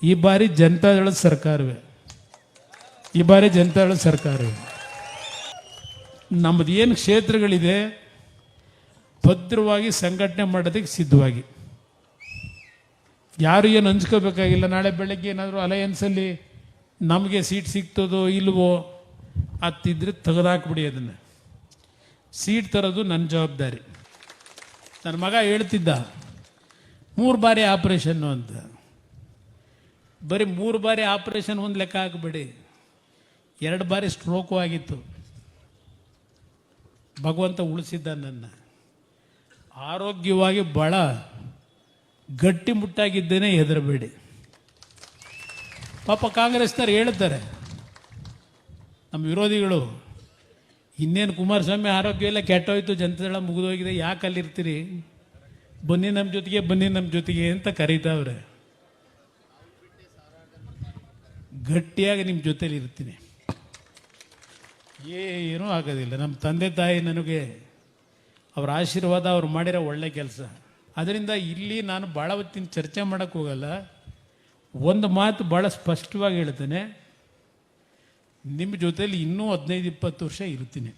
ಈ ಬಾರಿ ಜನತಾದಳದ ಸರ್ಕಾರವೇ, ಈ ಬಾರಿ ಜನತಾದಳದ ಸರ್ಕಾರವೇ. ನಮ್ಮದು ಏನು ಕ್ಷೇತ್ರಗಳಿದೆ ಭದ್ರವಾಗಿ ಸಂಘಟನೆ ಮಾಡೋದಕ್ಕೆ ಸಿದ್ಧವಾಗಿ, ಯಾರು ಏನು ಹಂಚ್ಕೋಬೇಕಾಗಿಲ್ಲ. ನಾಳೆ ಬೆಳಗ್ಗೆ ಏನಾದರೂ ಅಲಯನ್ಸಲ್ಲಿ ನಮಗೆ ಸೀಟ್ ಸಿಗ್ತದೋ ಇಲ್ವೋ ಅತ್ತಿದ್ರೆ ತೆಗೆದಾಕ್ಬಿಡಿ, ಅದನ್ನು ಸೀಟ್ ತರೋದು ನನ್ನ ಜವಾಬ್ದಾರಿ. ನನ್ನ ಮಗ ಹೇಳ್ತಿದ್ದ 3 ಬಾರಿ ಆಪ್ರೇಷನ್ನು ಅಂತ. ಬರೀ 3 ಬಾರಿ ಆಪ್ರೇಷನ್ ಒಂದು ಲೆಕ್ಕ ಹಾಕಬೇಡಿ, 2 ಬಾರಿ ಸ್ಟ್ರೋಕು ಆಗಿತ್ತು. ಭಗವಂತ ಉಳಿಸಿದ್ದ ನನ್ನ. ಆರೋಗ್ಯವಾಗಿ ಭಾಳ ಗಟ್ಟಿಮುಟ್ಟಾಗಿದ್ದೇನೆ, ಹೆದರಬೇಡಿ. ಪಾಪ ಕಾಂಗ್ರೆಸ್ನವ್ರು ಹೇಳ್ತಾರೆ, ನಮ್ಮ ವಿರೋಧಿಗಳು, ಇನ್ನೇನು ಕುಮಾರಸ್ವಾಮಿ ಆರೋಗ್ಯ ಎಲ್ಲ ಕೆಟ್ಟೋಯ್ತು, ಜನತಾದಳ ಮುಗಿದೋಗಿದೆ, ಯಾಕೆ ಅಲ್ಲಿರ್ತೀರಿ, ಬನ್ನಿ ನಮ್ಮ ಜೊತೆಗೆ, ಬನ್ನಿ ನಮ್ಮ ಜೊತೆಗೆ ಅಂತ ಕರೀತಾವ್ರೆ. ಗಟ್ಟಿಯಾಗಿ ನಿಮ್ಮ ಜೊತೆಲಿ ಇರ್ತೀನಿ, ಏನೂ ಆಗೋದಿಲ್ಲ. ನಮ್ಮ ತಂದೆ ತಾಯಿ ನನಗೆ ಅವರ ಆಶೀರ್ವಾದ, ಅವ್ರು ಮಾಡಿರೋ ಒಳ್ಳೆ ಕೆಲಸ. ಅದರಿಂದ ಇಲ್ಲಿ ನಾನು ಭಾಳ ಹೊತ್ತಿನ ಚರ್ಚೆ ಮಾಡೋಕ್ಕೆ ಹೋಗಲ್ಲ. ಒಂದು ಮಾತು ಭಾಳ ಸ್ಪಷ್ಟವಾಗಿ ಹೇಳ್ತೇನೆ, ನಿಮ್ಮ ಜೊತೆಲಿ ಇನ್ನೂ 15-20 ವರ್ಷ ಇರ್ತೀನಿ.